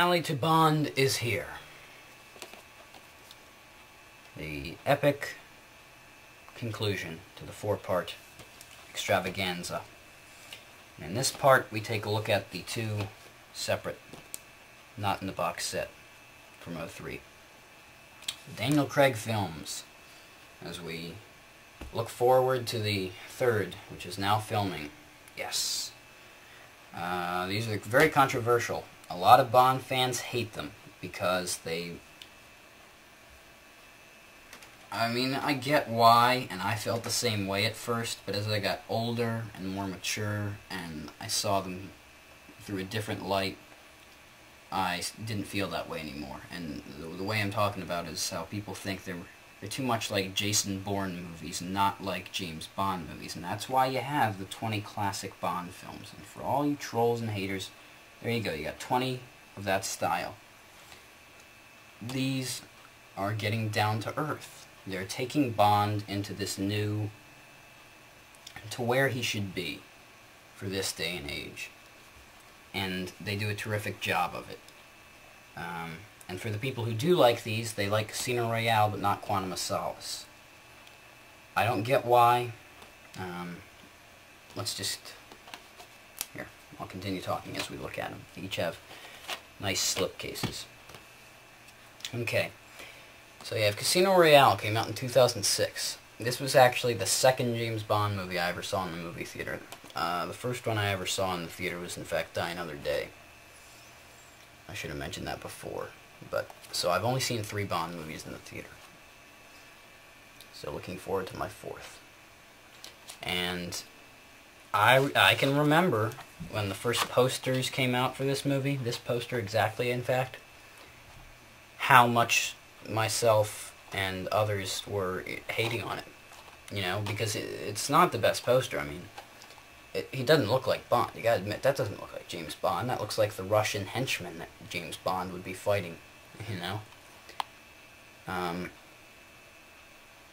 finale to Bond is here. The epic conclusion to the four-part extravaganza. In this part, we take a look at the two separate, not in the box set from '03. Daniel Craig films, as we look forward to the third, which is now filming. Yes. These are very controversial. A lot of Bond fans hate them because I get why, and I felt the same way at first, but as I got older and more mature, and I saw them through a different light, I didn't feel that way anymore. And the way I'm talking about is how people think they're too much like Jason Bourne movies, not like James Bond movies, and that's why you have the 20 classic Bond films. And for all you trolls and haters, there you go, you got 20 of that style. These are getting down to earth. They're taking Bond into this new, to where he should be for this day and age. And they do a terrific job of it. And for the people who do like these, they like Casino Royale, but not Quantum of Solace. I don't get why. Let's just... Here, I'll continue talking as we look at them. They each have nice slip cases. Okay. So you have Casino Royale, came out in 2006. This was actually the second James Bond movie I ever saw in the movie theater. The first one I ever saw in the theater was, in fact, Die Another Day. I should have mentioned that before. So I've only seen 3 Bond movies in the theater. So looking forward to my 4th. And I can remember when the first posters came out for this movie, this poster exactly, in fact, how much myself and others were hating on it. You know, because it's not the best poster. I mean, he doesn't look like Bond. You gotta admit, that doesn't look like James Bond. That looks like the Russian henchman that James Bond would be fighting, you know?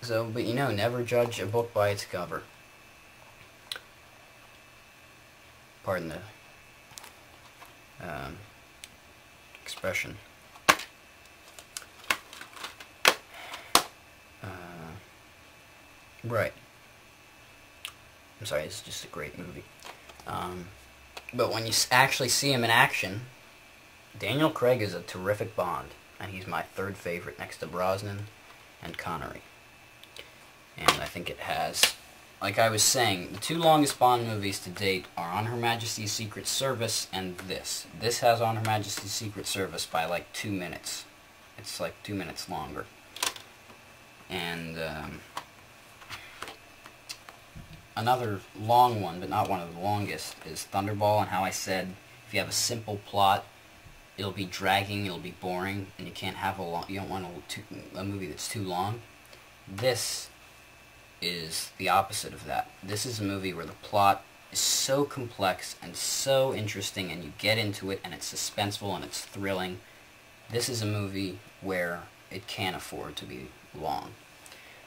But you know, never judge a book by its cover. Pardon the expression. Right. I'm sorry, it's just a great movie. But when you actually see him in action, Daniel Craig is a terrific Bond, and he's my 3rd favorite next to Brosnan and Connery. And I think it has, like I was saying, the 2 longest Bond movies to date are On Her Majesty's Secret Service and this. This has On Her Majesty's Secret Service by like 2 minutes. It's like 2 minutes longer. And another long one, but not one of the longest, is Thunderball, and how I said if you have a simple plot, it'll be dragging, it'll be boring, and you can't have you don't want a movie that's too long. This is the opposite of that. This is a movie where the plot is so complex and so interesting, and you get into it, and it's suspenseful and it's thrilling. This is a movie where it can't afford to be long,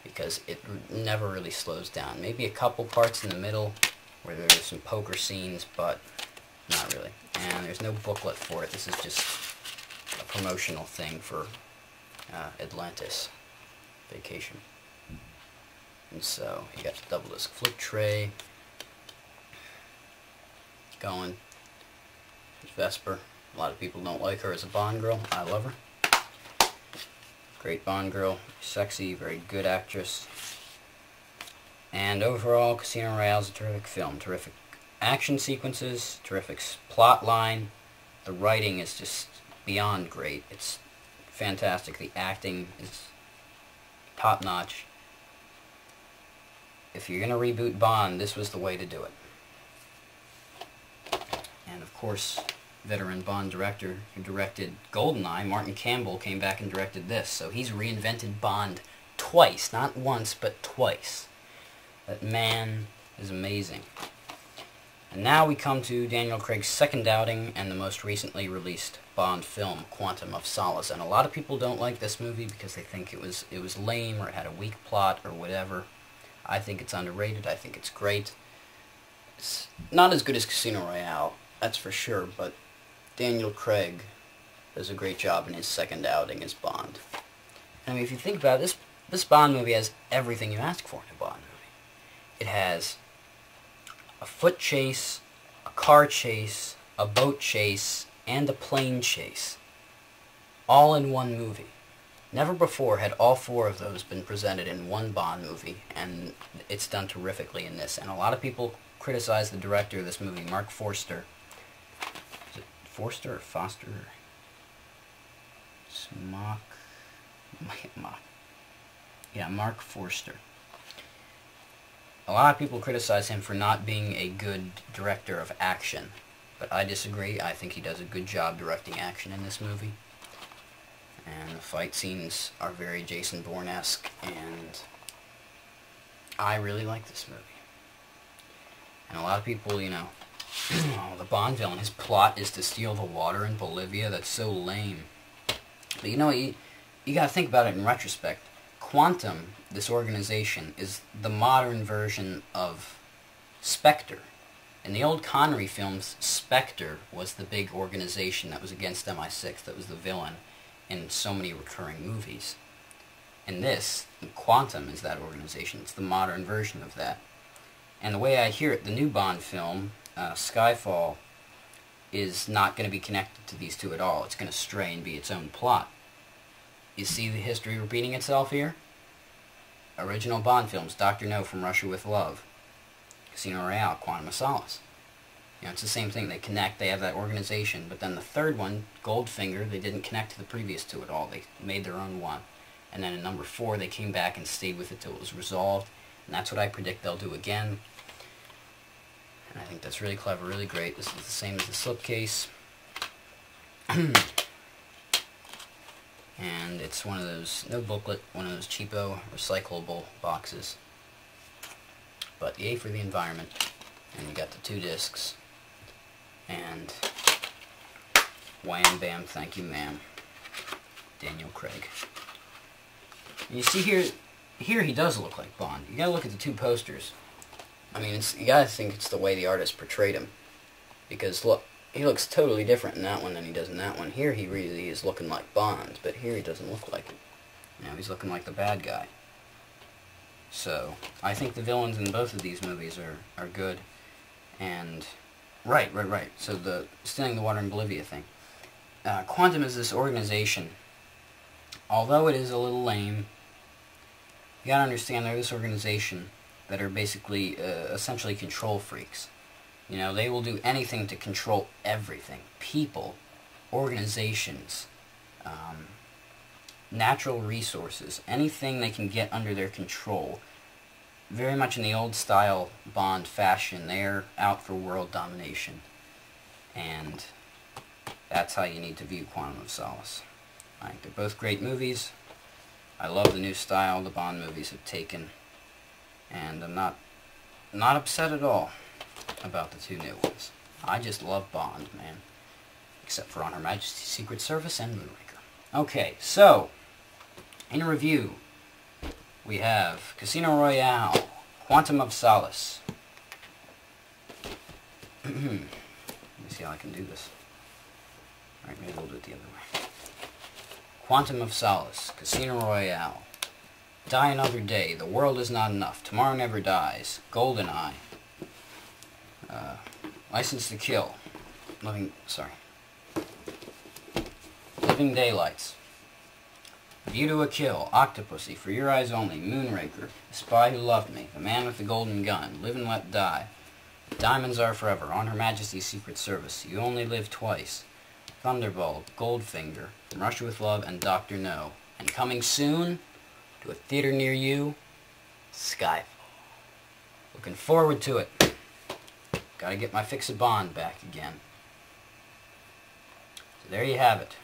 because it never really slows down. Maybe a couple parts in the middle where there's some poker scenes, but not really. And there's no booklet for it. This is just a promotional thing for Atlantis Vacation. And so you got the double disc flip tray going. There's Vesper. A lot of people don't like her as a Bond girl. I love her. Great Bond girl, sexy, very good actress. And overall, Casino Royale is a terrific film. Terrific action sequences, terrific plot line. The writing is just beyond great. It's fantastic. The acting is top-notch. If you're going to reboot Bond, this was the way to do it. And of course, veteran Bond director who directed GoldenEye, Martin Campbell, came back and directed this. So he's reinvented Bond twice. Not once, but twice. That man is amazing. And now we come to Daniel Craig's second outing and the most recently released Bond film, Quantum of Solace. And a lot of people don't like this movie because they think it was lame or it had a weak plot or whatever. I think it's underrated. I think it's great. It's not as good as Casino Royale, that's for sure, but Daniel Craig does a great job in his second outing as Bond. I mean, if you think about it, this Bond movie has everything you ask for in a Bond movie. It has a foot chase, a car chase, a boat chase, and a plane chase. All in one movie. Never before had all four of those been presented in one Bond movie, and it's done terrifically in this. And a lot of people criticize the director of this movie, Mark Forster. Is it Forster or Foster? Yeah, Mark Forster. A lot of people criticize him for not being a good director of action, but I disagree. I think he does a good job directing action in this movie. And the fight scenes are very Jason Bourne-esque, and I really like this movie. And a lot of people, you know, oh, the Bond villain, his plot is to steal the water in Bolivia. That's so lame. But you know, you gotta think about it in retrospect. Quantum, this organization, is the modern version of Spectre. In the old Connery films, Spectre was the big organization that was against MI6, that was the villain in so many recurring movies. In this, Quantum is that organization. It's the modern version of that. And the way I hear it, the new Bond film, Skyfall, is not going to be connected to these two at all. It's going to stray and be its own plot. You see the history repeating itself here? Original Bond films, Dr. No, From Russia with Love, Casino Royale, Quantum of Solace. You know, it's the same thing. They connect, they have that organization, but then the third one, Goldfinger, they didn't connect to the previous two at all. They made their own one. And then in number 4, they came back and stayed with it till it was resolved. And that's what I predict they'll do again. And I think that's really clever, really great. This is the same as the slipcase. And it's one of those, no booklet, one of those cheapo, recyclable boxes. But yay for the environment. And you got the 2 discs. And wham, bam, thank you, ma'am. Daniel Craig. And you see here he does look like Bond. You gotta look at the 2 posters. I mean, you gotta think it's the way the artist portrayed him. Because look, he looks totally different in that one than he does in that one. Here he really is looking like Bond, but here he doesn't look like it. You know, he's looking like the bad guy. So, I think the villains in both of these movies are good. And, right. So the stealing the water in Bolivia thing. Quantum is this organization. Although it is a little lame, you gotta understand they're this organization that are basically, essentially control freaks. You know, they will do anything to control everything. People, organizations, natural resources, anything they can get under their control. Very much in the old style Bond fashion, they're out for world domination. And that's how you need to view Quantum of Solace. I think they're both great movies. I love the new style the Bond movies have taken. And I'm not upset at all about the 2 new ones. I just love Bond, man. Except for On Her Majesty's Secret Service and Moonraker. Okay, so, in review, we have Casino Royale, Quantum of Solace. Let me see how I can do this. Alright, maybe we'll do it the other way. Quantum of Solace, Casino Royale, Die Another Day, The World Is Not Enough, Tomorrow Never Dies, GoldenEye, License to Kill, Living Daylights, View to a Kill, Octopussy, For Your Eyes Only, Moonraker, The Spy Who Loved Me, The Man with the Golden Gun, Live and Let Die, Diamonds Are Forever, On Her Majesty's Secret Service, You Only Live Twice, Thunderball, Goldfinger, From Russia with Love, and Dr. No. And coming soon to a theater near you, Skyfall. Looking forward to it. Gotta get my fix of Bond back again. So there you have it.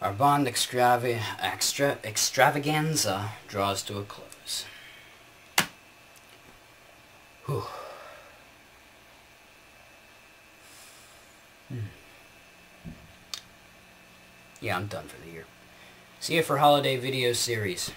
Our Bond extravaganza draws to a close. Whew. Yeah, I'm done for the year. See you for holiday video series.